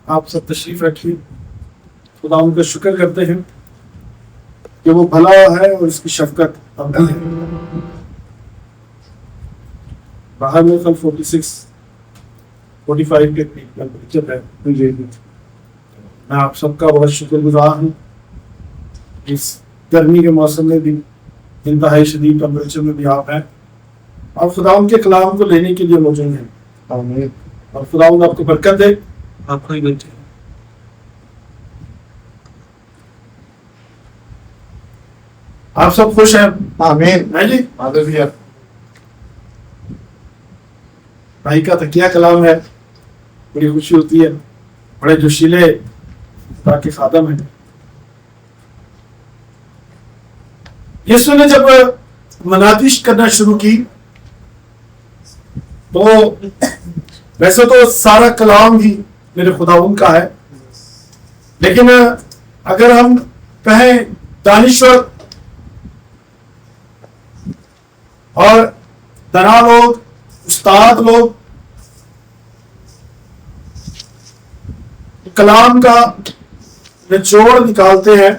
آپ سب تشریف رکھیے. خدا ان کا شکر کرتے ہیں کہ وہ بھلا ہے اور اس کی شفقت ابدی ہے. باہر میں کل 46-45 کے ٹیمپریچر ہے. میں آپ سب کا بہت شکر گزار ہوں. اس گرمی کے موسم میں بھی انتہائی شدید ٹیمپریچر میں بھی آپ ہیں اور خدا ان کے کلام کو لینے کے لیے موجود ہیں. آمین. اور خدا ان آپ کو برکت دے. آپ کو ہی بچے. آپ سب خوش ہیں؟ آمین. ہے جی. ہاللویا. بھائی کا تکیہ کلام ہے. بڑی خوشی ہوتی ہے. بڑے جوشیلے خدا کے خادم ہیں. یسوع نے جب منادش کرنا شروع کی تو ویسے تو سارا کلام ہی میرے خداوند کا ہے، لیکن اگر ہم کہیں دانشور اور دانا لوگ، استاد لوگ کلام کا نچوڑ نکالتے ہیں،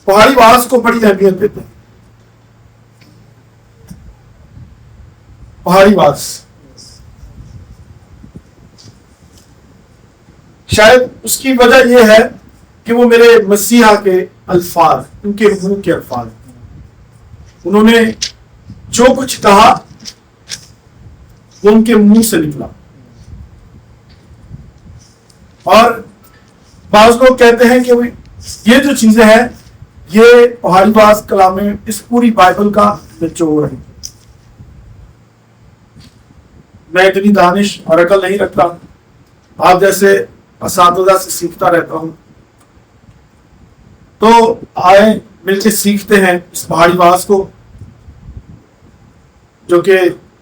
پہاڑی باز کو بڑی اہمیت دیتے ہیں. پہاڑی باز شاید اس کی وجہ یہ ہے کہ وہ میرے مسیحا کے الفاظ، ان کے منہ کے الفاظ، انہوں نے جو کچھ کہا وہ ان کے منہ سے نکلا. اور بعض لوگ کہتے ہیں کہ یہ جو چیزیں ہیں یہ پہاڑی باز کلام میں اس پوری بائبل کا نچوڑ ہے. میں اتنی دانش اور عقل نہیں رکھتا. آپ جیسے اساتذہ سے سیکھتا رہتا ہوں، تو آئے مل کے سیکھتے ہیں اس پہاڑی باز کو، جو کہ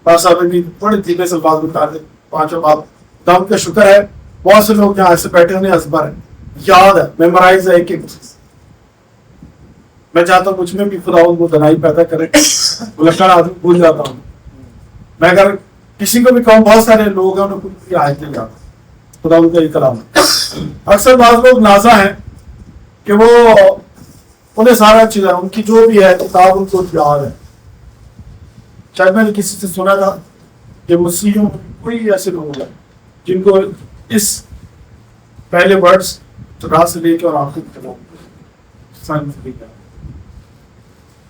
صاحب بھی بڑے دھیمے سے بات بتا دیں. پانچوں بات دم کا شکر ہے. بہت سے لوگ یہاں ایسے بیٹھے ہونے ازبر ہے، یاد ہے، میمورائز ہے ایک ایک چیز. میں چاہتا ہوں مجھ میں بھی خدا ان کو دنائی پیدا کرے. لکڑ آدمی بھول جاتا ہوں. میں اگر کسی کو بھی کہوں، بہت سارے لوگ ہیں انہیں کچھ بھی آیتیں یاد ہے. خدا ان کا یہ کلام ہے. اکثر بعض لوگ نازا ہیں کہ وہ انہیں سارا چیز ہے، ان کی جو بھی ہے کتاب ان کو یاد ہے. شاید میں نے کسی سے سنا تھا کہ مسیحیوں میں کوئی ایسے لوگ ہیں جن کو اس پہلے ورڈز را سے لے کے اور آخر کلام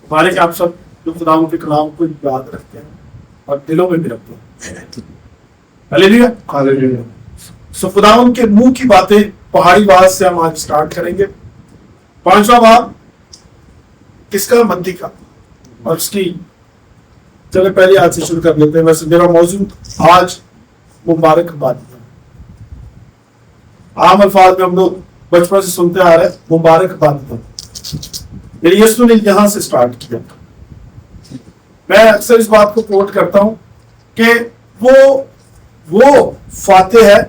ہمارے کہ آپ سب جو خدا کے کلام کو یاد رکھتے ہیں اور دلوں میں بھی رکھتے ہیں. ہلیلویا. ہاللویا. سو خدا کے منہ کی باتیں پہاڑی باز سے ہم آج سٹارٹ کریں گے. پانچواں باب کس کا؟ متی کا. اور اس کی چلے پہلے آج سے شروع کر لیتے ہیں. ویسے میرا موضوع آج مبارک باد ہے. عام الفاظ میں ہم لوگ بچپن سے سنتے آ رہے ہیں مبارک باد ہے. یسوع نے یہاں سے سٹارٹ کیا. میں اکثر اس بات کو کوٹ کرتا ہوں کہ وہ فاتح ہے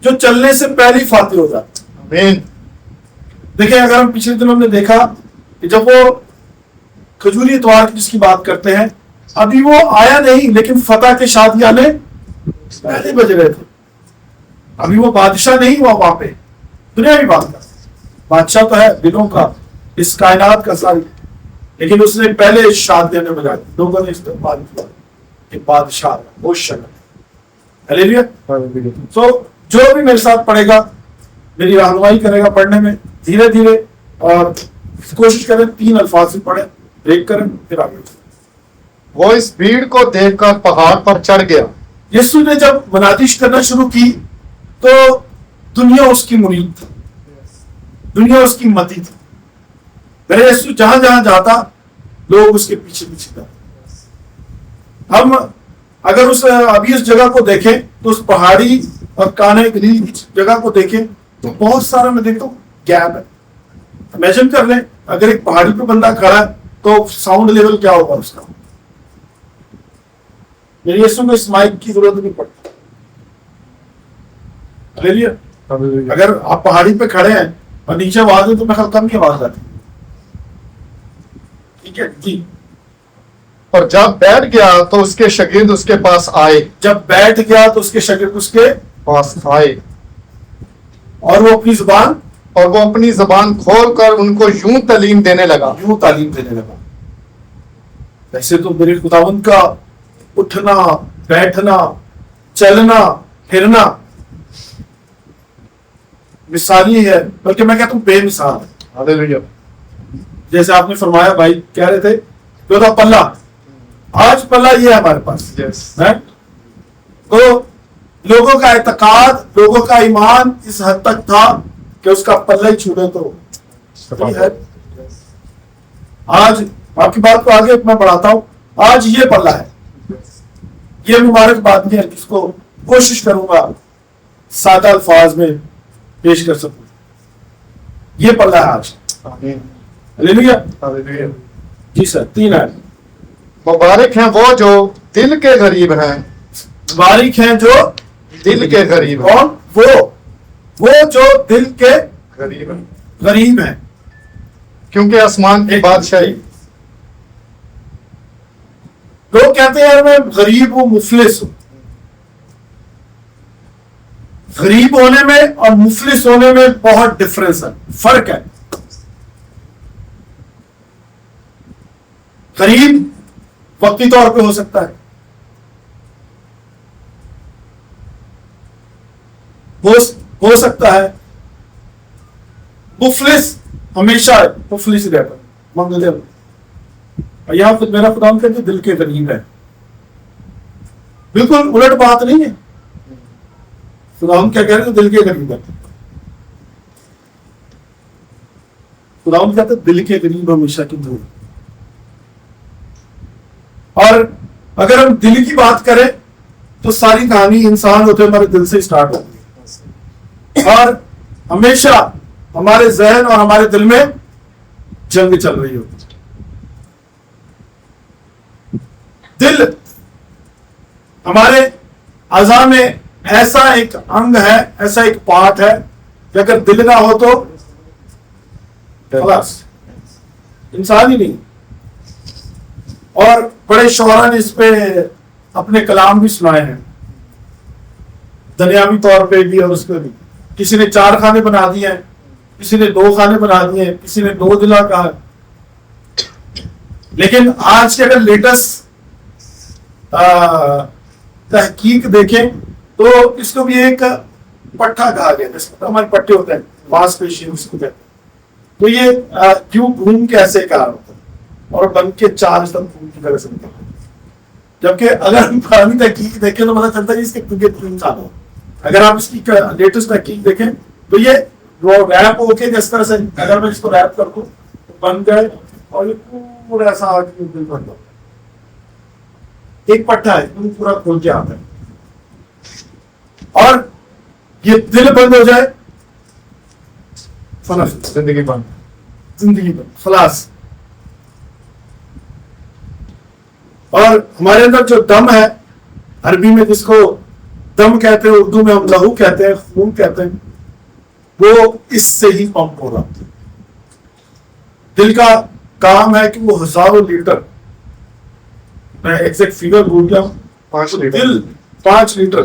جو چلنے سے پہلے فاتح ہو جاتا. آمین. دیکھیں اگر ہم پچھلے دنوں نے دیکھا کہ جب وہ کھجوری اتوار کی جس کی بات کرتے ہیں، ابھی وہ آیا نہیں لیکن فتح کے شادیانے پہلے بج رہے تھے. ابھی وہ بادشاہ نہیں ہوا وہاں پہ. دنیا بھی بات کر بادشاہ تو ہے دلوں کا، اس کائنات کا ساری، لیکن اس نے پہلے شادیانے بجا دی. لوگوں نے استقبال کیا کہ بادشاہ وہ شکل. ہلیلویا. تو جو بھی میرے ساتھ پڑھے گا میری رہنمائی کرے گا پڑھنے میں، دھیرے دھیرے، اور کوشش کریں 3 الفاظ سے پڑھیں، بریک کریں پھر آگے. وہ اس بھیڑ کو دیکھ کر پہاڑ پر چڑھ گیا. یسوع نے جب منادش کرنا شروع کی تو دنیا اس کی مرید تھی، دنیا اس کی متی تھی. میرے یسوع جہاں جہاں جاتا لوگ اس کے پیچھے پیچھے جاتے. ہم اگر ابھی اس جگہ کو دیکھیں تو اس پہاڑی اور کانے گلیل کی جگہ کو دیکھیں تو بہت سارا میں دیکھتا ہوں گیپ ہے. امیجن کر لیں اگر ایک پہاڑی پہ بندہ کھڑا ہے تو ساؤنڈ لیول کیا ہوگا اس کا. میرے یسوع کو اس مائک کی ضرورت نہیں پڑتی. اگر آپ پہاڑی پہ کھڑے ہیں اور نیچے آواز ہے تو میں خیال کم کی آواز آتی. ٹھیک ہے جی. اور جب بیٹھ گیا تو اس کے شاگرد اس کے پاس آئے. جب بیٹھ گیا تو اس کے شاگرد اس کے پاس آئے. اور وہ اپنی زبان اور وہ اپنی زبان کھول کر ان کو یوں تعلیم دینے لگا. یوں تعلیم دینے لگا. ویسے تو میرے خداوند کا اٹھنا بیٹھنا چلنا پھرنا مثالی ہے، بلکہ میں کہتا ہوں بے مثال ہے. ہاللیلویا. جیسے آپ نے فرمایا بھائی کہہ رہے تھے جو تھا پلہ، آج پلہ یہ ہے ہمارے پاس Yes. ہے. تو لوگوں کا اعتقاد، لوگوں کا ایمان اس حد تک تھا کہ اس کا پلہ ہی چھوڑے تو یہ ہے. آج آپ کی بات کو آگے میں بڑھاتا ہوں. آج یہ پلہ ہے، یہ مبارک بات ہے جس کو کوشش کروں گا سادہ الفاظ میں پیش کر سکوں. یہ پلہ ہے آج. آمین. ہاللیلویا. ہاللیلویا. جی سر 3 آیت. مبارک ہیں وہ جو دل کے غریب ہیں. مبارک ہیں جو دل کے غریب ہیں. کون؟ وہ جو دل کے غریب ہیں غریب ہیں. کیونکہ آسمان کی بادشاہی. لوگ کہتے ہیں میں غریب ہوں مفلس ہوں. غریب ہونے میں اور مفلس ہونے میں بہت ڈفرنس ہے، فرق ہے. غریب وقتی طور پہ ہو سکتا ہے، ہو سکتا ہے. مفلس ہمیشہ مفلس ہی رہتا ہے، منگلے. اور یہاں خود میرا خدا کہتے دل کے غریب ہے. بالکل الٹ بات نہیں ہے. خدا کیا کہہ رہے ہیں؟ دل کے غریب ہے. خدا کہتے دل کے غریب ہمیشہ کی دور. اور اگر ہم دل کی بات کریں تو ساری کہانی انسان ہوتے ہمارے دل سے اسٹارٹ ہوتی ہے، اور ہمیشہ ہمارے ذہن اور ہمارے دل میں جنگ چل رہی ہوتی ہے. دل ہمارے اعضاء میں ایسا ایک انگ ہے، ایسا ایک پارٹ ہے کہ اگر دل نہ ہو تو خلاص انسان ہی نہیں. اور بڑے شعراء نے اس پہ اپنے کلام بھی سنائے ہیں، دنیاوی طور پہ بھی اور اس پہ بھی. کسی نے 4 خانے بنا دیے ہیں، کسی نے 2 خانے بنا دیے ہیں، کسی نے 2 دلا کہا. لیکن آج کے اگر لیٹسٹ تحقیق دیکھیں تو اس کو بھی ایک پٹھا کہا گیا، جس کو ہمارے پٹھے ہوتے ہیں ماس پیشی اس کو کہتے ہیں. تو یہ کیوں گھوم کے ایسے کہا ہوتا ہے اور بن کے 4 گھوم کی طرح سے نکلتا ہے. جبکہ اگر ہم پرانی تحقیق دیکھیں تو پتہ چلتا ہے اس کے 3 سال ہو. اگر آپ اس کی لیٹسٹ تحقیق دیکھیں تو یہ وہ ریپ ہو کے جس طرح سے اگر میں اس کو ریپ کر دوں تو بن جائے اور یہ پورا ایسا آگے دل بن جاتا ہے. ایک پٹھا ہے پورا کھول کے آتا ہے، اور یہ دل بند ہو جائے فلاس زندگی بند. زندگی بند فلاس. اور ہمارے اندر جو دم ہے، عربی میں جس کو دم کہتے ہیں، اردو میں ہم لہو کہتے ہیں، خون کہتے ہیں، وہ اس سے ہی پمپ ہو رہا. دل کا کام ہے کہ وہ ہزاروں لیٹر، میں ایگزیکٹ فیگر بھول گیا ہوں، 5 لیٹر. دل 5 لیٹر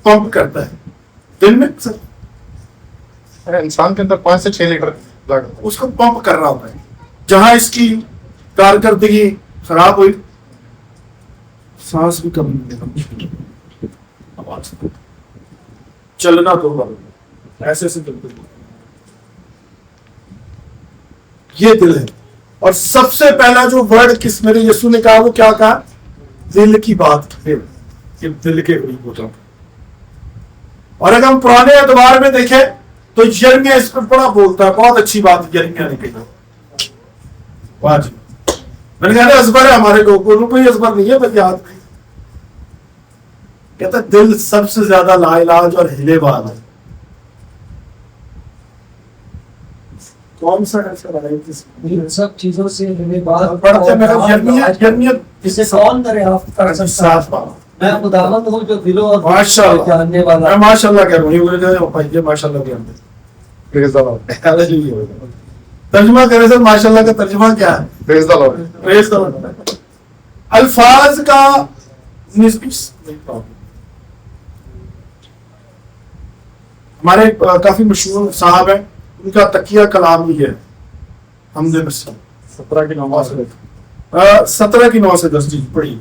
پمپ کرتا ہے دن میں. انسان کے اندر 5 سے 6 لیٹر بلڈ اس کو پمپ کر رہا ہوتا ہے. جہاں اس کی کارکردگی خراب ہوئی، سانس بھی کم نہیں، آواز چلنا تو ایسے سے چلتے. یہ دل ہے. اور سب سے پہلا جو ورڈ کس میرے یسوع نے کہا، وہ کیا کہا؟ دل کی بات کرے کہ دل کے قریب ہوتا ہوں. اور اگر ہم پرانے اعتبار میں دیکھیں تو یرمیہ اس پہ بڑا بولتا ہے. بہت اچھی بات یرمیہ نے کہی. واہ جی، میں نے کہا ازبر ہے ہمارے کو، کوئی ازبر نہیں ہے بس یاد نہیں. کہتا ہے دل سب سے زیادہ لا علاج اور ہلے بال ہے. کون سا ایسا ہے ان سب چیزوں سے ہمیں بات پڑھتے میں اسے کون دریافت کر سکتا ہے؟ میں خداوند ہوں جو دلوں اور ماشاء اللہ جاننے والا. میں ماشاء اللہ کہہ رہا ہوں، ماشاء اللہ کہہ رہا ہوں. ترجمہ کرے سر ماشاء اللہ کا ترجمہ کیا ہے؟ Praise the Lord. Praise the Lord. الفاظ کا ہمارے کافی مشہور صاحب ہیں، ان کا تکیہ کلام ہی ہے حمد نصیب 17 کی نماز 17 کی 9 سے 10 جی پڑھی.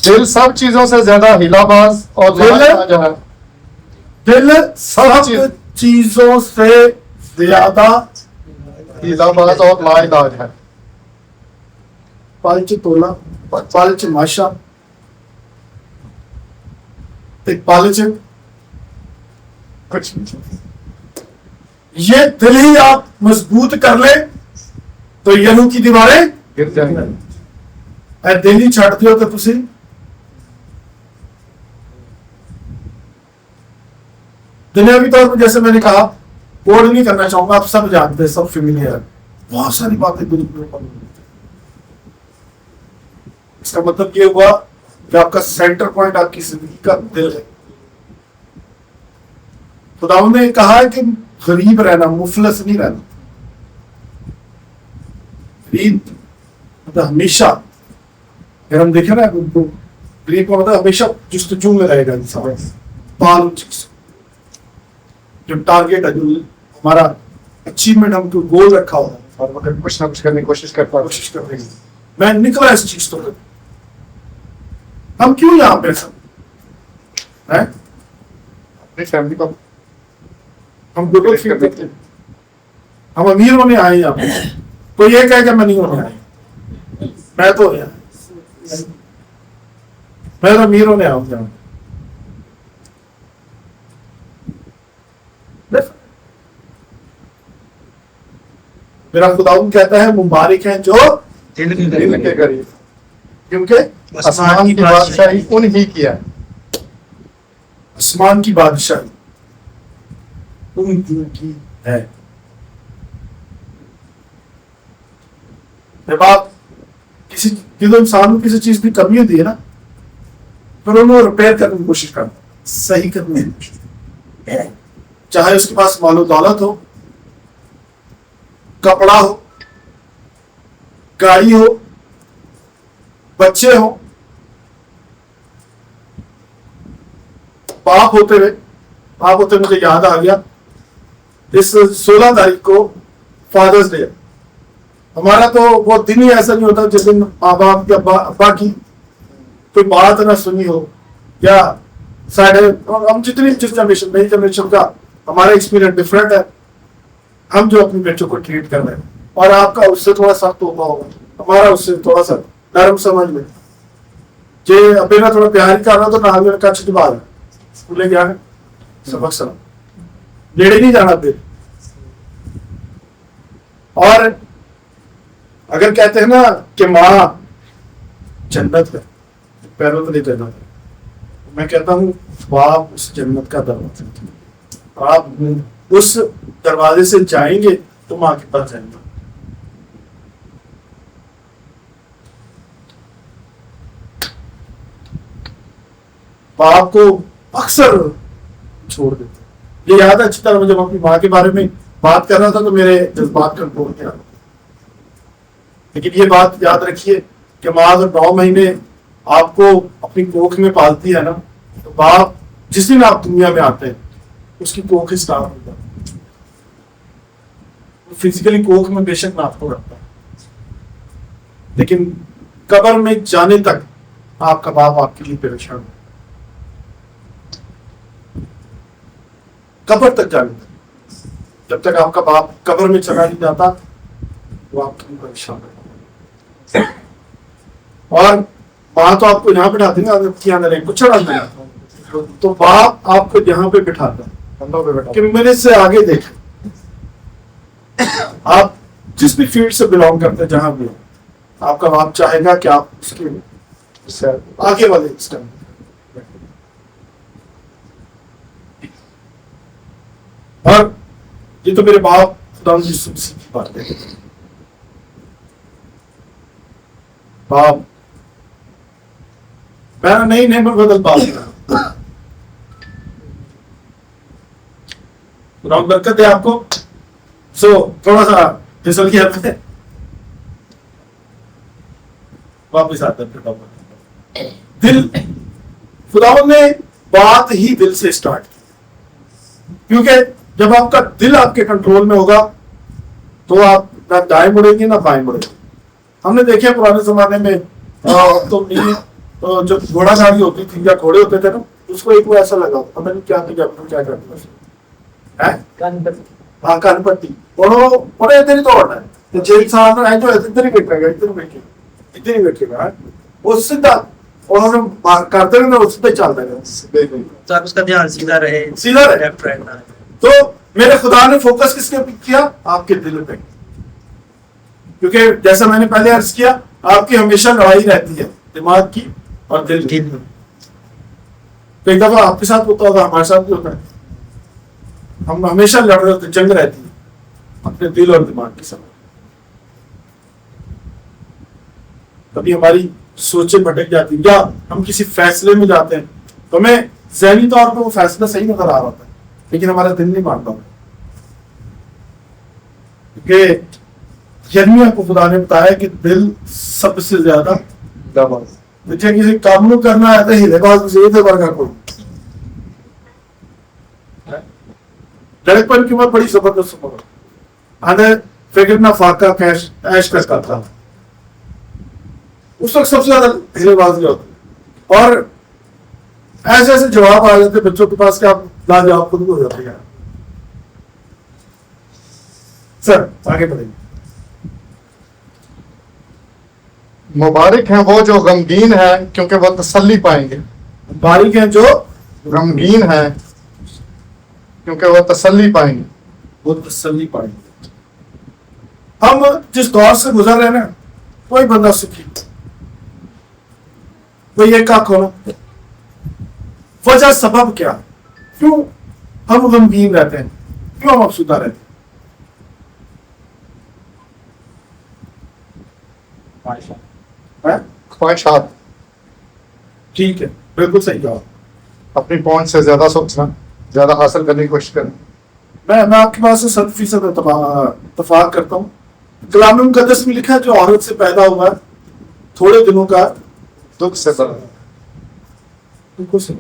دل سب چیزوں سے زیادہ ہلا باز اور لاعلاج ہے. دل سب چیزوں سے زیادہ ہلا باز اور لاعلاج ہے. پالچ تولا پالچ ماشا ایک پالچ کچھ نہیں. یہ دل ہی آپ مضبوط کر لیں تو یلو کی دیواریں گر جائیں گے. اے دل ہی چھੱਡ ਦਿਓ ਤਾਂ ਤੁਸੀਂ دنیاوی طور پر جیسے میں نے کہا بورڈ نہیں کرنا چاہوں گا، آپ سب جانتے ہیں، سب فیملیئر ہے، بہت ساری باتیں دل کے اوپر. اس کا مطلب یہ ہوا کہ آپ کا سینٹر پوائنٹ آپ کی زندگی کا دل ہے. خداوند نے کہا ہے کہ غریب رہنا، مفلس نہیں رہنا. غریب مطلب ہمیشہ، اگر ہم دیکھیں نا غریب کا مطلب ہمیشہ جستجو میں رہے گا انسان، پال چیز جو ٹارگیٹ ہے، جو ہمارا اچیومنٹ، ہم کو گول رکھا ہوا ہے، اور وہ کچھ نہ کچھ کرنے کی کوشش کرتا ہے. کوشش کر رہے ہیں میں نکلا اس چیز تو. ہم کیوں یہاں پہ سب ہیں؟ اپنی فیملی کو ہم گڈ فیل کرتے ہیں، ہم امیر ہونے آئے یہاں پہ. کوئی یہ کہے کہ میں نہیں ہونے آیا، میں تو امیر ہونے آؤں یہاں. میرا خداوند کہتا ہے مبارک ہیں جو دل کے قریب، کیونکہ آسمان کی بادشاہی انہی کی ہے. آسمان کی بادشاہی ان کی ہے. جب آپ کسی انسان کو کسی چیز کی کمی ہوتی ہے نا، پھر انہوں ریپیئر کرنے کی کوشش کرنا، صحیح کرنے کی کوشش کرنا. چاہے اس کے پاس مال و دولت ہو، کپڑا ہو، گاڑی ہو، بچے ہو، باپ ہوتے مجھے یاد آ گیا اس 16 تاریخ کو فادرز ڈے. ہمارا تو وہ دن ہی ایسا نہیں ہوتا جس دن ماں باپ کے ابا کی کوئی بات نہ سنی ہو، یا ہم جس جنریشن نئی جنریشن کا ہمارا ایکسپیرینس ڈفرینٹ ہے. ہم جو اپنے بچوں کو ٹریٹ کر رہے ہیں، اور آپ کا اس سے تھوڑا سخت ہوگا، ہمارا اس سے تھوڑا سا نرم سمجھ میں. جی ابھی میں تھوڑا پیار کر رہا تو نہ کا چھٹوا رہا اسکولے گیا ہے سبق سلام نیڑے نہیں جانا پھر. اور اگر کہتے ہیں نا کہ ماں جنت ہے، پیروں تو نہیں جنت ہے، میں کہتا ہوں باپ اس جنت کا دروازہ. آپ اس دروازے سے جائیں گے تو ماں کے پاس جائیں گے. باپ کو اکثر چھوڑ دیتے. یہ یاد ہے اچھی طرح جب اپنی ماں کے بارے میں بات کر رہا تھا تو میرے جذبات کنٹرول کیا. لیکن یہ بات یاد رکھیے کہ ماں اگر 9 مہینے آپ کو اپنی کوکھ میں پالتی ہے نا، تو باپ جس دن آپ دنیا میں آتے ہیں اس کی کوکھ اسٹارٹ ہو جاتی ہے. فزیکلی کوکھ میں بے شک میں آپ کو رکھتا ہے، لیکن قبر میں جانے تک آپ کا باپ آپ کے لیے پریشان ہے. قبر تک جانے تک، جب تک آپ کا باپ قبر میں چلا نہیں جاتا وہ آپ کے لیے پریشان ہے. اور ماں تو آپ کو یہاں بٹھاتی نا کچھ چڑھا، تو باپ آپ کو یہاں پہ بٹھاتا ہے کہ میرے سے آگے دیکھیں. آپ جس بھی فیلڈ سے بلانگ کرتے ہیں، جہاں بھی آپ کا باپ چاہے گا کہ آپ اس کے آگے والے اسٹیپ. اور یہ تو میرے باپ خدا یسوع مسیح کی بات ہے. باپ میں نہیں میں بدل باپ خدا برکت ہے آپ کو. سو تھوڑا سا پھسل گیا میں واپس آتا ہے. دل خداوند نے بات ہی دل سے اسٹارٹ کی. کیونکہ جب آپ کا دل آپ کے کنٹرول میں ہوگا تو آپ نہ دائیں مڑیں گے نہ بائیں مڑیں گے. ہم نے دیکھا پرانے زمانے میں تو جب گھوڑا گاڑی ہوتی تھی یا گھوڑے ہوتے تھے نا, اس کو ایک وہ ایسا لگا ہمیں کیا کرتے ہاں کان پٹی انہیں ادھر ہی دوڑنا ہے, جیل صاحب نے جو ادھر ہی بیٹھے گا ادھر ہی بیٹھے گا وہ سیدھا انہوں نے کرتے رہے وہ سیدھا چلتا گیا, اس کا دھیان سیدھا رہے لیفٹ رائٹ. تو میرے خدا نے فوکس کس کے کیا؟ آپ کے دل پہ, کیونکہ جیسا میں نے پہلے عرض کیا آپ کی ہمیشہ لڑائی رہتی ہے دماغ کی اور دل کی. ایک دفعہ آپ کے ساتھ ہوتا ہوگا, ہمارے ساتھ بھی ہوتا ہے, ہم ہمیشہ لڑ رہے ہوتے, جنگ رہتی ہے اپنے دل اور دماغ کے ساتھ. کبھی ہماری سوچیں بھٹک جاتی یا ہم کسی فیصلے میں جاتے ہیں تو ہمیں ذہنی طور پہ وہ فیصلہ صحیح نظر آ رہا ہوتا ہے لیکن ہمارا دل نہیں مانتا ہوتا, کیونکہ یرمیہ کو خدا نے بتایا کہ دل سب سے زیادہ مجھے کسی کام کو کرنا ہے تو ہیلے باز یہ کا کوئی لڑکپن کی عمر بڑی زبردست عمر, آدھے فکر نہ فاقہ ایش کرتا تھا, اس وقت سب سے زیادہ ہیلے بازی ہوتی, اور ایسے ایسے جواب آ جاتے بچوں کے پاس کہ آپ لاجواب خود ہو جاتے ہیں. سر آگے بڑھیں. مبارک ہیں وہ جو غمگین ہیں کیونکہ وہ تسلی پائیں گے. مبارک ہیں جو غمگین ہیں کیونکہ وہ تسلی پائیں گے. وہ تسلی پائیں گے. ہم جس دور سے گزر رہے ہیں نا کوئی بندہ سکھی وہ یہ کا کھونا, وجہ سبب کیا, کیوں ہم غمگین رہتے ہیں, کیوں ہم افسردہ رہتے ہیں؟ خواہشات. ٹھیک ہے, بالکل صحیح جواب. اپنی پہنچ سے زیادہ سوچنا, زیادہ حاصل کرنے کی کوشش کرنا. میں آپ کے پاس سے 100% اتفاق کرتا ہوں. کلام مقدس میں لکھا ہے جو عورت سے پیدا ہوا ہے تھوڑے دنوں کا دکھ سے بڑا. بالکل صحیح.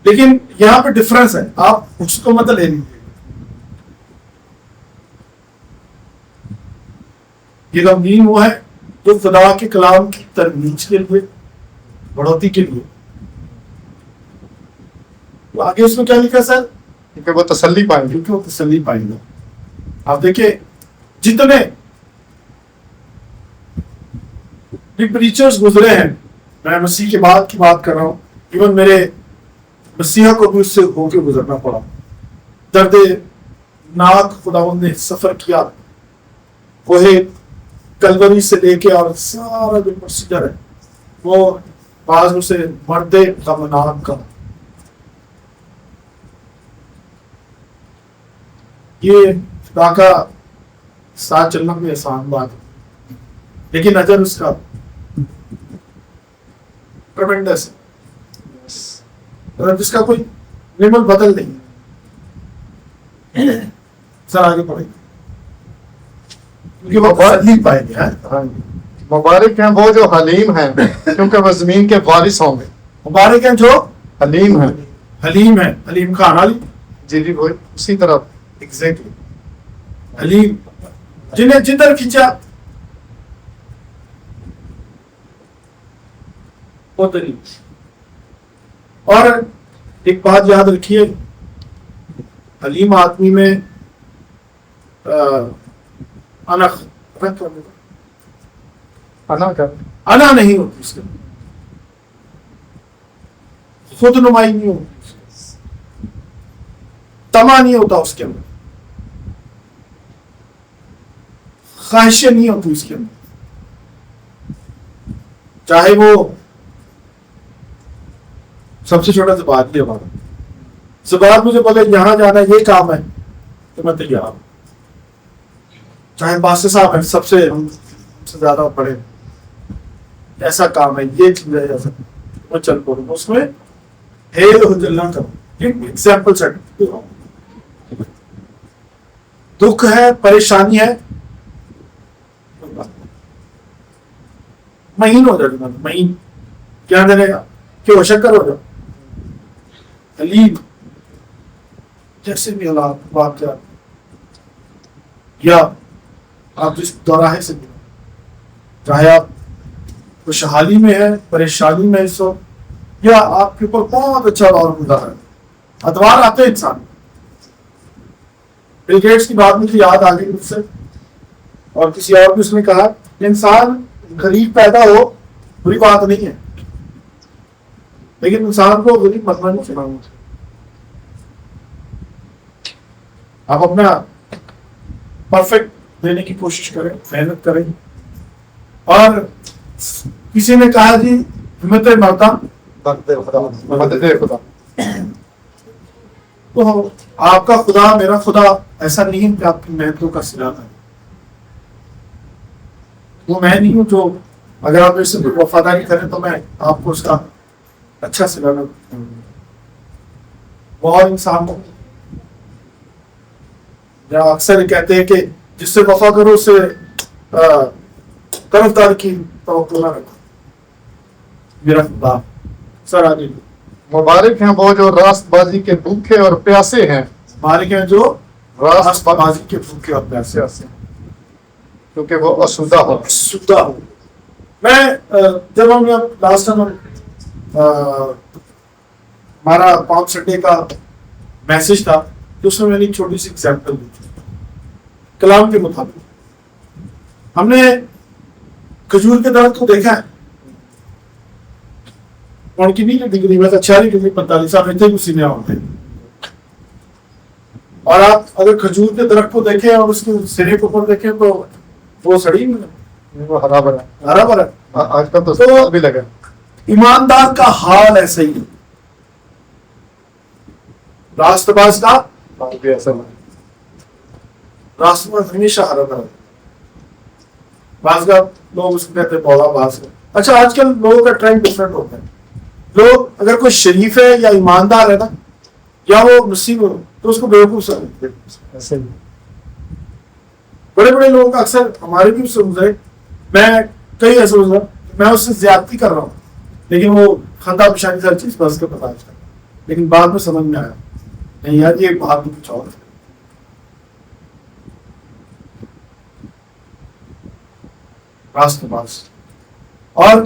لیکن یہاں پہ ڈفرنس ہے, آپ اس کو مت لے لیجیے. یہ غمگین وہ ہے جو خدا کے کلام کی ترویج کے لیے, بڑھوتی کے لیے. تو آگے اس میں کیا لکھا سر؟ کیونکہ وہ تسلی پائیں گے. کیونکہ وہ تسلی پائیں گے. آپ دیکھیں جتنے پریچرز گزرے ہیں, میں مسیح کے بعد کی بات کر رہا ہوں, ایون میرے مسیحا کو بھی اس سے ہو کے گزرنا پڑا. درد ناک خداوند نے سفر کیا, وہ کلوری سے لے کے اور سارا جو پروسیجر ہے وہ بعض اسے مرد غمناک کا. یہ خدا کا ساتھ چلنا بھی آسان بات ہے لیکن اجر اس کا ٹرمنڈس ہے, جس کا کوئی نمل بدل نہیں. سر آگے پڑھیں کیونکہ وہ تسلی پائیں گے. مبارک ہیں وہ جو حلیم ہیں کیونکہ وہ زمین کے وارث ہوں گے. مبارک ہیں جو حلیم ہیں. حلیم ہے, حلیم کھانا لی. جی جی وہی اسی طرح. ایگزیکٹلی حلیم, جنہیں جدھر کھینچا ادھر ہی. اور ایک بات یاد رکھیے, حلیم آدمی میں انا نہیں ہوتی, اس کے خود نمائی نہیں ہوتی, تما نہیں ہوتا اس کے اندر, خواہشیں نہیں ہوتی اس کے اندر. چاہے وہ سب سے چھوٹا زبان بھی ہمارا, زبان مجھے بولے یہاں جانا ہے, یہ کام ہے تو میں تیار ہوں. چاہے باسطہ صاحب ہے, سب سے ہم سے زیادہ پڑھے, ایسا کام ہے, یہ چیز ہے, ایسا میں چل پڑوں, اس میں چلنا کروں. ایگزامپل سیٹ, دکھ ہے, پریشانی ہے, مہین ہو جائے گا, مہین کیا دینے گا کہ وہ شکر ہو جائے. حلیم، جیسے بھی حالات واقعات یا آپ جس دوراہے سے ملیں، چاہے آپ خوشحالی میں ہے، پریشانی میں اس وقت، یا آپ کے اوپر بہت اچھا دور گزارا ہے، اتوار آتے ہیں انسان. بل گیٹس کی بات مجھے یاد آ گئی مجھ سے، اور کسی اور بھی اس نے کہا کہ انسان غریب پیدا ہو بری بات نہیں ہے، لیکن انسان کو غریب مت بننا چاہیے. آپ اپنا پرفیکٹ دینے کی کوشش کریں، محنت کریں. اور کسی نے کہا جی ہمت مردہ مدد خدا. تو آپ کا خدا میرا خدا ایسا نہیں ہے کہ آپ کی محنتوں کا سلا ہے. وہ میں نہیں ہوں جو اگر آپ اس سے وفاداری کریں تو میں آپ کو اس کا اچھا سلا دوں. بہت انسان کو اکثر کہتے ہیں کہ جس سے وفا کرو اس سے طرفدار کی توقع نہ رکھو. میرا خدا سر آگے مبارک ہیں وہ جو راست بازی کے بھوکے اور پیاسے ہیں. مالک ہیں جو راست بازی کے بھوکے اور پیاسے پیاسے کیونکہ وہ اسودہ ہو. سدھا ہو. میں جب ہم لاسٹ ٹائم ہمارا پام سنڈے کا میسج تھا تو اس میں میں نے ایک چھوٹی سی ایگزامپل دی تھی. کلام کے مطابق ہم نے کھجور کے درخت کو دیکھا ہے، ان کی نہیں ڈگری میں 46 ڈگری 45 آپ رہتے اسی میں ہوتے ہیں. اور آپ اگر کھجور کے درخت کو دیکھیں اور اس کے سرے کے اوپر دیکھیں تو وہ سڑی وہ ہرا بھرا ہرا بھرا. آج کل تو بھی لگا. ایماندار کا حال ایسا ہی ہے، راست باز کا بھی ایسا نہیں. راست باز ہمیشہ ہرا بھرا. بعض کا لوگ اس کو کہتے ہیں بولا باز کا. اچھا آج کل لوگوں کا ٹرینڈ ڈفرینٹ ہوتا ہے. لوگ اگر کوئی شریف ہے یا ایماندار ہے نا یا وہ مسیح ہو تو اس کو بیوقوف سمجھتے ہیں. ایسے ہی. بڑے بڑے لوگ اکثر ہمارے بھی سے گزرے، میں کئی ایسے گزرا میں اس سے زیادتی کر رہا ہوں لیکن وہ خندہ پیشانی سے ہر چیز بس کے پتا چلا، لیکن بعد میں سمجھ میں آیا نہیں یار یہ بات بھی کچھ اور ہے. راست باز اور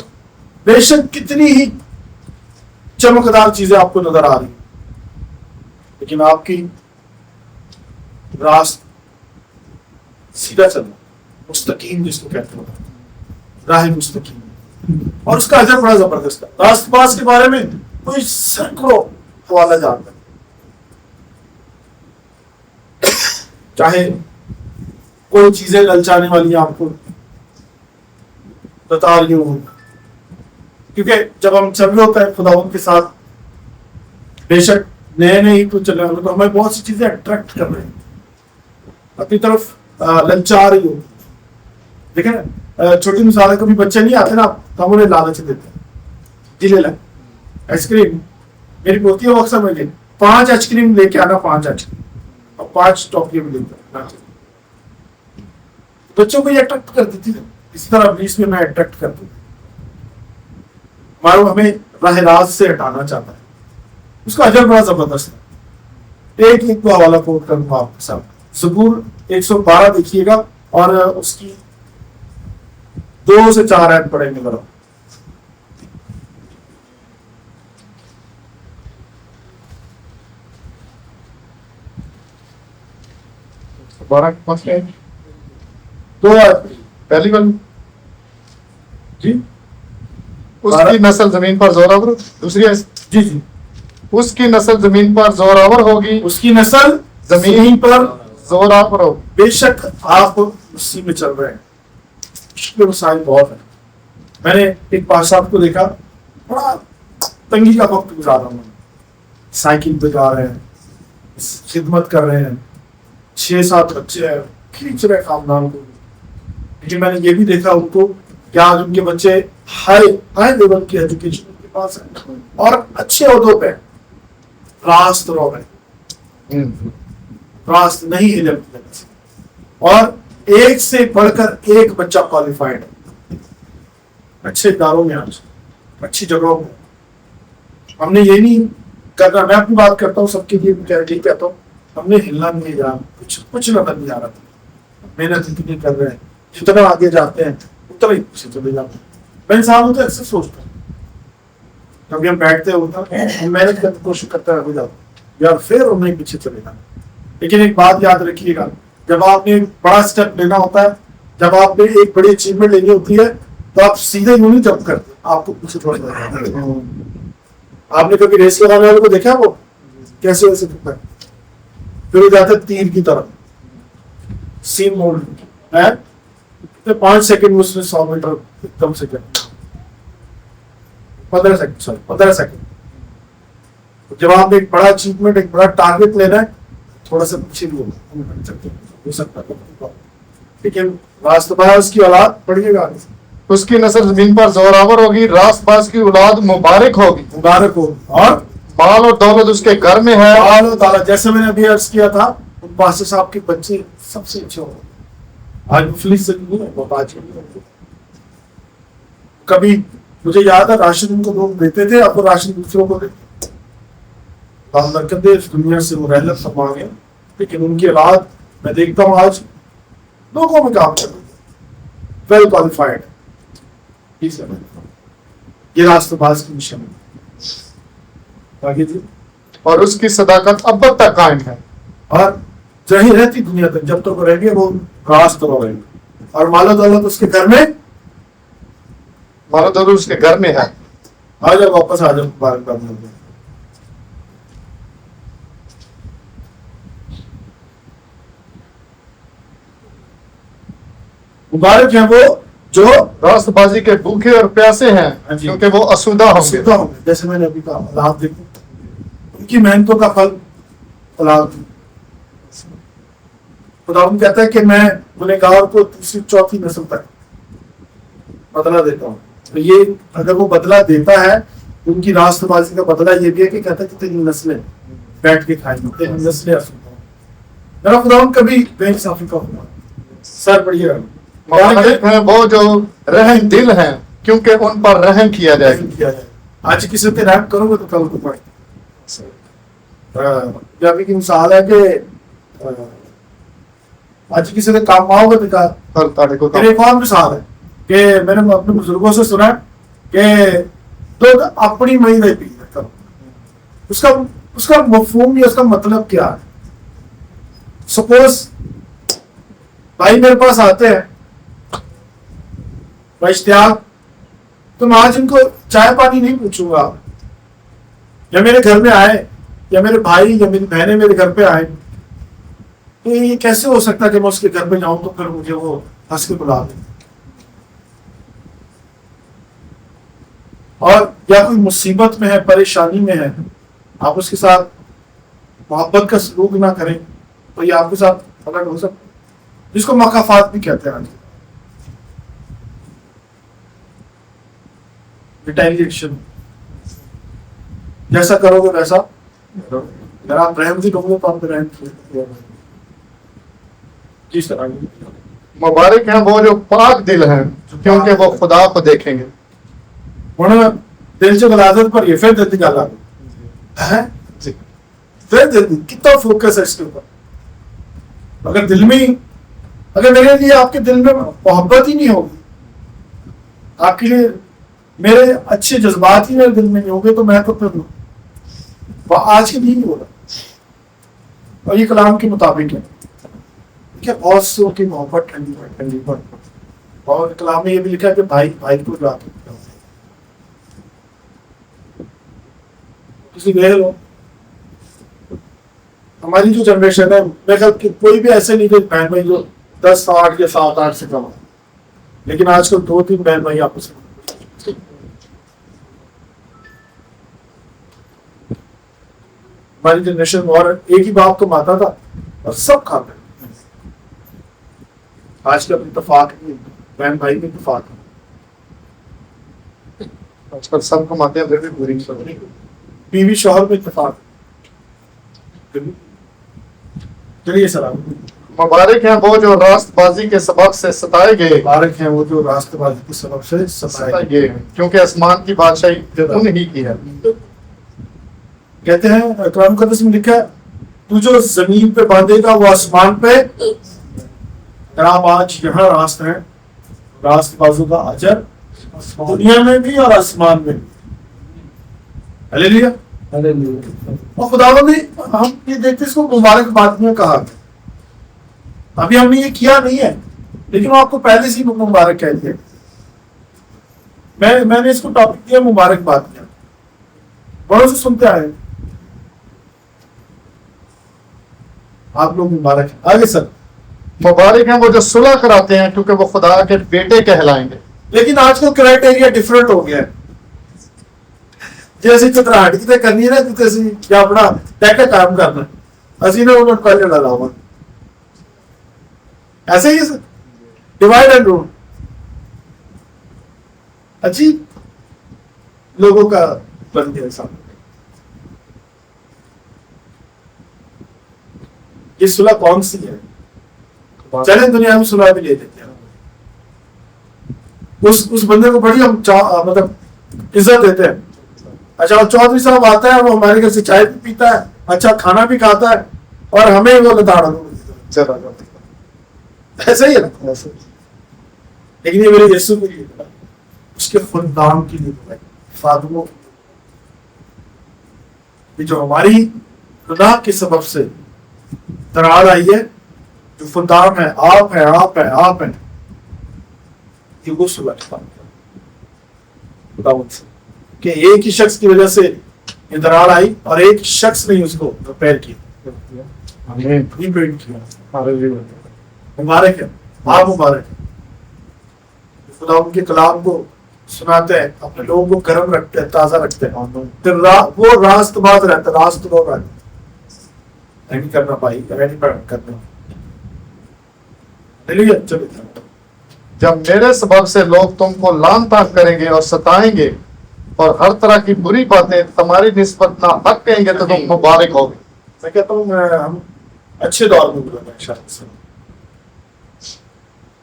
بے شک کتنی ہی چمکدار چیزیں آپ کو نظر آ رہی ہیں لیکن آپ کی راست سیدھا چلنا، مستقیم جس کو کہتے ہیں، راہ مستقیم، اور اس کا اجر بڑا زبردست ہے. راست باز کے بارے میں کوئی سینکڑوں حوالہ جانتا ہے، چاہے کوئی چیزیں للچانے والی آپ کو بتا رہی ہوں، کیونکہ جب ہم چل رہے ہوتے ہیں خدا ان کے ساتھ بے شک نئے نئے ہی کچھ چل رہے ہیں تو ہمیں بہت سی چیزیں اٹریکٹ کر رہے ہیں اپنی طرف للچا رہی ہو. دیکھیں نا چھوٹی مثال ہے، کبھی بچے نہیں آتے نا تو ہم انہیں لالچ دیتے ہیں جی لے لیں آئس کریم. میری پوتی وہ اکثر میں 5 آئس کریم لے کے آنا، 5 آئس کریم اور 5 ٹاپیاں بھی لیتا ہے. بچوں کو یہ اٹریکٹ کر دیتی ہے، اسی طرح ابلیس میں اٹریکٹ کر دوں. ہمارا ہمیں راہ راست سے ہٹانا چاہتا ہے، اس کا اجر بڑا زبردست ہے. ایک کو حوالہ کوٹ کروں گا آپ کے ساتھ. زبور 112 دیکھیے گا اور اس کی 2 سے 4 آیت پڑھیں گے ذرا. دو آیت پہلی بار جی اس کی نسل زمین پر زوراور. دوسری آیت جی جی اس کی نسل زمین پر زوراور ہوگی. اس کی نسل زمین پر زوراور ہو. بے شک آپ اسی میں چل رہے ہیں، مشکل مسائل بہت ہیں. میں نے ایک پاساب کو دیکھا، بڑا تنگی کا وقت گزار رہا ہوں، سائیکل پہ جا رہے ہیں، خدمت کر رہے ہیں، 6-7 بچے ہیں، کھینچ رہے خاندان کو. لیکن میں نے یہ بھی دیکھا ان کو کہ آج ان کے بچے ہائی لیول کی ایجوکیشن کے پاس ہیں اور اچھے عہدوں پہ راست رو رہے ہیں، راست نہیں ہلے اور ایک سے بڑھ کر ایک بچہ کوالیفائڈ ہے اچھے اداروں میں، آج اچھی جگہوں میں. ہم نے یہ نہیں کرنا. میں اپنی بات کرتا ہوں, سب کے لیے ٹھیک کہتا ہوں, ہم نے ہلنا نہیں جا, کچھ نظر نہیں آ رہا تھا. محنت اتنی کر رہے ہیں, جتنا آگے جاتے ہیں اتنا ہی پیچھے چلے جاتے ہیں. میں انسان تو اکثر سوچتا ہوں, کبھی ہم بیٹھتے ہوتا ہم محنت کرنے کی کوشش کرتے رہ جاتے یار, پھر ہم نہیں پیچھے چلے جاتے. لیکن ایک بات یاد رکھیے گا, جب آپ نے ایک بڑا اسٹیپ لینا ہوتا ہے, جب آپ نے ایک بڑی اچیومنٹ لینی ہوتی ہے, تو آپ سیدھے یوں نہیں جمپ کرتے, آپ کو پیچھے تھوڑا سا. آپ نے کبھی ریس لگانے والے کو دیکھا, وہ کیسے ویسے کرتا ہے, پھر وہ جاتا ہے تیر کی طرف, سین موڈ ہے, 5 سیکنڈ میں اس نے 100 میٹر ایک دم سے کیا, 15 سیکنڈ. جب آپ نے ایک بڑا اچیومنٹ, ایک بڑا ٹارگیٹ لینا ہے, تھوڑا سا پیچھے بھی ہو سکتا ہے, لیکن راست باز کی اولاد پڑھیے گا, اس کی نسل زمین پر زوراور ہوگی, راست باز کی اولاد مبارک ہوگی, مبارک ہو. اور مال اور دولت اس کے گھر میں ہے. اللہ تعالیٰ, جیسے میں نے ابھی عرض کیا تھا, ان پاسے صاحب کے بچے سب سے اچھے ہو. آج مفلس سے نہیں ہے, وہ باج کبھی مجھے یاد ہے راشن ان کو لوگ دیتے تھے, اب وہ راشن دوسروں کو دیتے. برکت دے, اس دنیا سے وہ رحلت فرما گئے, لیکن ان کی اولاد میں دیکھتا ہوں آج لوگوں میں کام کر رہے ہیں, ویل کوالیفائڈ. یہ راستہ باز کی مشن ہے. آگے جی. اور اس کی صداقت اب تک قائم ہے, اور جہی رہتی دنیا تک, جب تک وہ رہیں گے وہ راست رہیں گے. اور مال و دولت اس کے گھر میں, مال و دولت اس کے گھر میں ہے. آ جاؤ واپس آ جاؤ, مبارکباد مل گئی. مبارک ہیں وہ جو راست بازی کے بھوکے اور پیاسے ہیں, کیونکہ وہ اسودہ ہوں گے. جیسے میں نے ابھی کہا, اولاد دیکھو, ان کی محنتوں کا پھل اولاد. خدا کہتا ہے کہ میں گنہگار کو تیسری چوتھی نسل تک بدلہ دیتا ہوں. تو یہ اگر وہ بدلہ دیتا ہے, ان کی راست بازی کا بدلہ یہ بھی ہے کہ کہتا ہے کہ تیری نسلیں بیٹھ کے کھائیں گی, تیری نسلیں اسودہ ہوں. میرا خدا کبھی بے انصافی کا ہوگا. سر بڑھیے گا. مبارک ہیں وہ جو رحم دل ہیں, کیونکہ ان پر رحم کیا جائے گا. آج کسی پہ رحم کرو گے تو کل کو پڑے. جب ایک مثال ہے کہ آج کسی سے کام آؤ گے تو ایک اور مثال ہے کہ میں نے اپنے بزرگوں سے سنا کہ لوگ اپنی مئی نہیں پی کرو. اس کا مفہوم یا اس کا مطلب کیا ہے؟ سپوز بھائی میرے پاس آتے ہیں, اشتیاق, تو میں آج ان کو چائے پانی نہیں پوچھوں گا, یا میرے گھر میں آئے, یا میرے بھائی یا میری بہنیں میرے گھر پہ آئے, تو یہ کیسے ہو سکتا ہے کہ میں اس کے گھر پہ جاؤں تو پھر مجھے وہ ہنس کے بلا دیں. اور یا کوئی مصیبت میں ہے, پریشانی میں ہے, آپ اس کے ساتھ محبت کا سلوک نہ کریں تو یہ آپ کے ساتھ الگ ہو سکتا ہے, جس کو مقافات بھی کہتے ہیں. ریٹیلیشن, جیسا کرو گے ویسا. اگر آپ رحم بھی کرو گے تو آپ پہ رحم کیے. جس طرح مبارک ہیں وہ جو پاک دل ہیں, کیونکہ وہ خدا کو دیکھیں گے. دل سے غلاظت پر یہ پھر دل نکالا ہے, پھر دل کتنا فوکس ہے اس کے اوپر. اگر دل میں, اگر میرے لیے آپ کے دل میں محبت ہی نہیں ہوگی, آپ کے لیے میرے اچھے جذبات ہی میرے دل میں نہیں ہوں گے, تو میں تو پھر آج کے دن نہیں ہو رہا. اور یہ کلام کے مطابق ہے کہ بہت سے کی محبت ٹھنڈی پر, اور کلام میں یہ بھی لکھا ہے کہ بھائی بھائی کو لا کے کسی غیر ہو. ہماری جو جنریشن ہے, میں خیال کہ کوئی بھی ایسے نہیں کہ بہن بھائی جو 10 8 یا 7 8 سے کم ہو, لیکن آج کل 2 3 بہن بھائی آپس میں. ہماری جنریشن اور ایک ہی باپ کو ماتا تھا اور سب کھاتے ہیں. آج کل اتفاق نہیں, بہن بھائی میں اتفاق ہے. آج کل سب کو ماتے ہیں پھر بھی پوری نہیں. بیوی شوہر میں اتفاق. چلیے سلام. مبارک ہیں وہ جو راست بازی کے سبب سے ستائے گئے, مبارک ہیں وہ جو راست بازی کے سبب سے ستائے گئے, کیونکہ آسمان کی بادشاہی انہی کی ہے. کہتے ہیں قرآن مقدس میں لکھا ہے تو جو زمین پہ باندھے گا وہ آسمان پہ. اگر آپ آج یہاں راست ہیں راست بازو کا اجر دنیا میں بھی اور آسمان میں بھی. ہلیلویا. اور خداوند نے ہم یہ دیکھتے اس کو مبارک بادیاں کہا. ابھی ہم نے یہ کیا نہیں ہے لیکن وہ آپ کو پہلے سے ہی مبارک کہتے ہیں. میں نے اس کو ٹاپک دیا مبارک بادیاں. بڑوں سے سنتے آئے آپ لوگ مبارک ہیں. آگے سر. مبارک ہیں وہ جو صلح کراتے ہیں کیونکہ وہ خدا کے بیٹے کہلائیں گے. لیکن آج کل کرائٹیریا ڈفرنٹ ہو گیا ہے. جیسے چتراہٹ کی کرنی ہے نا جیسے کیا اپنا ٹیکا کام کرنا اسی نے انہوں نے پہلے ڈالا ہوا ایسے ہی سر ڈیوائڈ اینڈ رول. عجیب لوگوں کا بن گیا سامنے. یہ صلح کون سی ہے؟ چلیں دنیا میں صلح بھی لے دیتے ہیں. اس بندے کو بڑی ہم مطلب عزت دیتے ہیں. اچھا چودھری صاحب آتا ہے وہ ہمارے گھر سے چائے بھی پیتا ہے اچھا کھانا بھی کھاتا ہے اور ہمیں وہ لتاڑا ایسا ہی ہے نا. لیکن یہ میرے یسوع کے لیے اس کے خاندان کے لیے فاطموں جو ہماری گناہ کے سبب سے دراڑ آئی ہے جو خاندان ہے آپ ہیں یہ وہ صلح خداوند سے کہ ایک ہی شخص کی وجہ سے یہ دراڑ آئی اور ایک شخص نے اس کو ریپیئر کیا. مبارک ہے آپ مبارک ہے. خدا ان کے کلام کو سناتے ہیں اپنے لوگوں کو گرم رکھتے ہیں تازہ رکھتے ہیں پھر وہ راست باز رہتا ہے راست لوگ نہیں کرنا پائی کرنا. چلے جب میرے سبب سے لوگ تم کو لعن طاق کریں گے اور ستائیں گے اور ہر طرح کی بری باتیں تمہاری نسبت نہ حق کہیں گے تو تم مبارک ہوگے. میں کہتا ہوں ہم اچھے دور میں گزرے ہیں.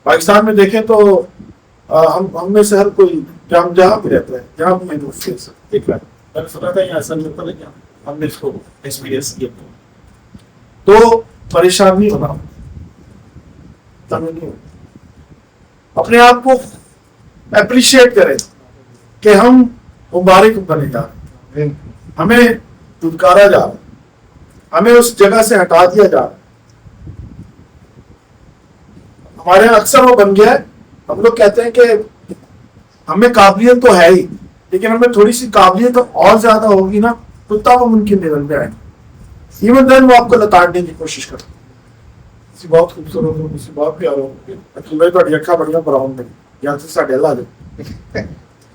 پاکستان میں دیکھیں تو ہم میں سے ہر کوئی جہاں بھی رہتا ہے جہاں بھی دیکھ رہا ہے میں نے سنا تھا یہاں اصل میں پتہ کیا ہم نے اس کو ایکسپیرینس کیا تو پریشان نہیں ہونا اپنے آپ کو اپریشیٹ کریں کہ ہم مبارک بنے جا رہے ہیں. ہمیں دھتکارا جا رہا ہے ہمیں اس جگہ سے ہٹا دیا جا رہا ہے. ہمارے یہاں اکثر وہ بن گیا ہے ہم لوگ کہتے ہیں کہ ہمیں قابلیت تو ہے ہی لیکن ہمیں تھوڑی سی قابلیت اور زیادہ ہوگی نا تو تب ہم ان کے لیول پہ آئیں گے. ایون دین وہ آپ کو لتاڑنے کی کوشش کرتے ہیں. کسی بہت خوبصورت ہو کسی بہت پیارا ہو اکیل بھائی تھوڑی اکھا بڑیاں براؤن میں یہاں سے ساڈے لا دے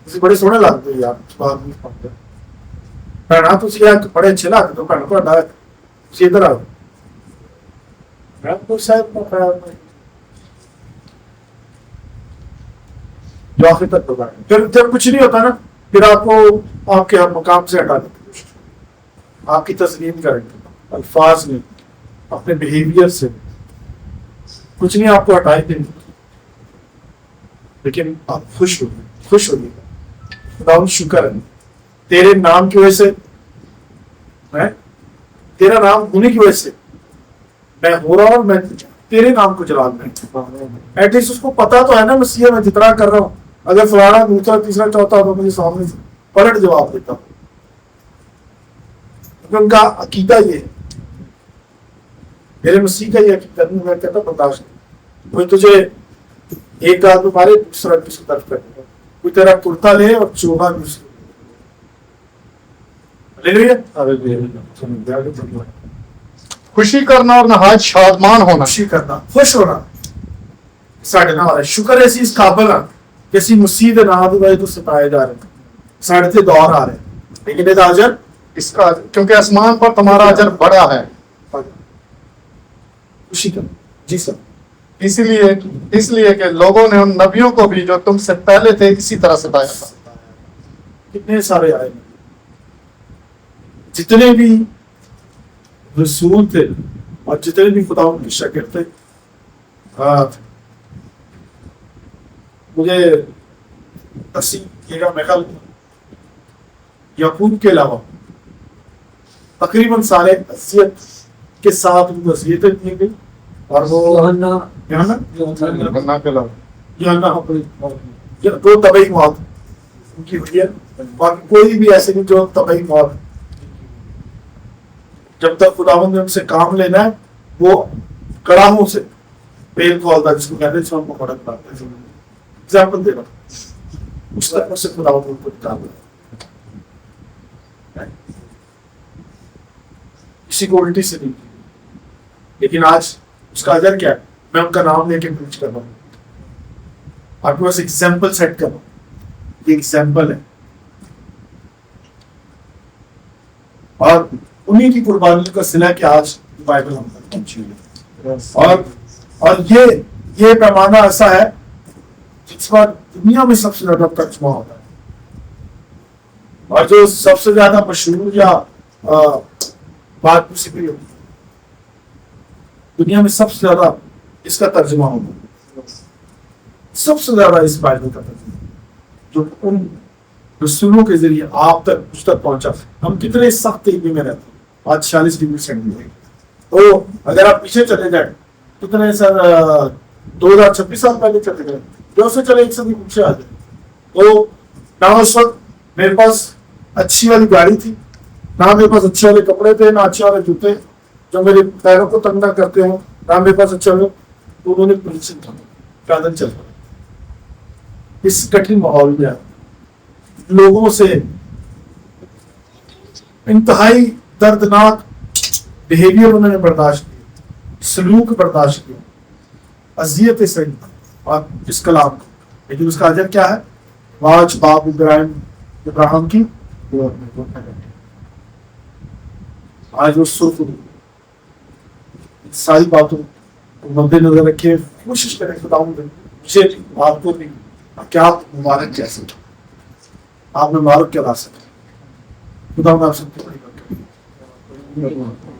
کسی بڑے سونے لگتے یار بھنا تھی بڑے اچھے لگتے تو بھنا تھی ادھر آؤ جو آخر تک ہوگا پھر جب کچھ نہیں ہوتا نا پھر آپ کو آپ کے مقام سے ہٹا دیتے آپ کی تسلیم کریں گے الفاظ میں اپنے بیہیویئر سے کچھ نہیں آپ کو ہٹائی دیں گے لیکن آپ خوش ہوگی خدا شکر ہے تیرے نام کی وجہ سے تیرا نام ہونے کی وجہ سے میں ہو رہا ہوں میں تیرے نام کو جلال دیں ایٹ لیسٹ اس کو پتا تو ہے نا مسیح میں جتنا کر رہا ہوں اگر فلانا دوسرا تیسرا چوتھا تو مجھے سامنے سے پلٹ جواب دیتا ہوں کیونکہ ان کا عقیدہ یہ ہے میرے مسیح کا یہ عقیدہ نہیں میں کہتا برداشت نہیں کوئی تجھے ایک آدمی مارے دوسرا کسی طرف کرے گا کوئی تیرا کرتا لے اور چوبا بھی اس خوشی کرنا اور نہایت شادمان ہونا خوشی کرنا خوش ہونا ساڑھے نہ ہو شکر ایسی اس قابل ہے کہ اسی مسیح دے نام دے تو ستائے جا رہے ہیں ساڑھے تے دور آ رہے ہیں لیکن یہ اجر اس کا کیونکہ آسمان پر تمہارا اجر بڑا ہے خوشی کرنا جی سر اس لیے کہ لوگوں نے ان نبیوں کو بھی جو تم سے پہلے تھے اسی طرح ستایا تھا. کتنے سارے آئے جتنے بھی رسول تھے اور جتنے بھی خدا ان کی شاگرد تھے مجھے تقسیم کیے گا میں خیال یعقوب کے علاوہ تقریباً سارے اذیت کے ساتھ ان کو اذیتیں دی گئی اور وہ یوحنا یہاں نا بنا کے لاؤ یہ دو طبعی موت ان کی ہوئی ہے، باقی کوئی بھی ایسے نہیں جو طبعی موت. جب تک خداوند نے ان سے کام لینا ہے وہ کڑاہوں سے پیل کھولتا ہے، جس کو کہتے ہیں جس میں ہم کو مدد کرتے ہیں. ایگزامپل دے رہا ہوں، اس طرح سے خداوند ان کو نکالتا ہے. کسی کو الٹی سے نہیں کی، لیکن آج اس کا اجر کیا ہے؟ میں ان کا نام لے کے پریچ کر رہا ہوں، آپ کے پاس ایگزامپل سیٹ کر رہا ہوں. یہ ایگزامپل ہے اور انہیں کی قربانی کا صلہ کہ آج بائبل ہم تک پہنچی ہے. اور یہ پیمانہ ایسا ہے جس پر دنیا میں سب سے زیادہ ترجمہ ہوتا ہے، اور جو سب سے زیادہ مشہور یا بات اسی پہ ہوتی ہے، دنیا میں سب سے زیادہ اس کا ترجمہ ہوتا ہے، سب سے زیادہ اس بائبل کا ترجمہ جو ان رسولوں کے ذریعے آپ تک مجھ تک پہنچا. ہم کتنے سخت ڈگری میں رہتے ہیں، آج 40 ڈگری سینٹیگریڈ. تو اگر آپ پیچھے چلے جائیں کتنے سر 2026 سال پہلے چلے گئے، جو سے چلے ایک صدی پیچھے آ جائے تو نہ اس وقت میرے پاس اچھی والی گاڑی تھی، نہ میرے پاس اچھے والے کپڑے تھے، نہ اچھے والے جوتے جو میرے پیروں کو تنگ نہ کرتے ہوں، نہ میرے پاس اچھے والے. تو انہوں نے پوزیشن تھا پیدل چل رہا اس کٹھن ماحول میں لوگوں سے انتہائی دردناک بیہیویئر انہوں نے برداشت کیا، سلوک برداشت کیا، اذیتیں سہی اور اس کلام کو. لیکن اس کا اجر کیا ہے؟ آج باپ ابراہیم کی آج وہ سرخ ساری باتوں کو مد نظر رکھے، کوشش کریں خداوند مجھے نہیں، آپ کو نہیں، کیا آپ مبارک کہہ سکتے، آپ مبارک کہلا سکتے. خداوند آپ سب کی بڑی برکت.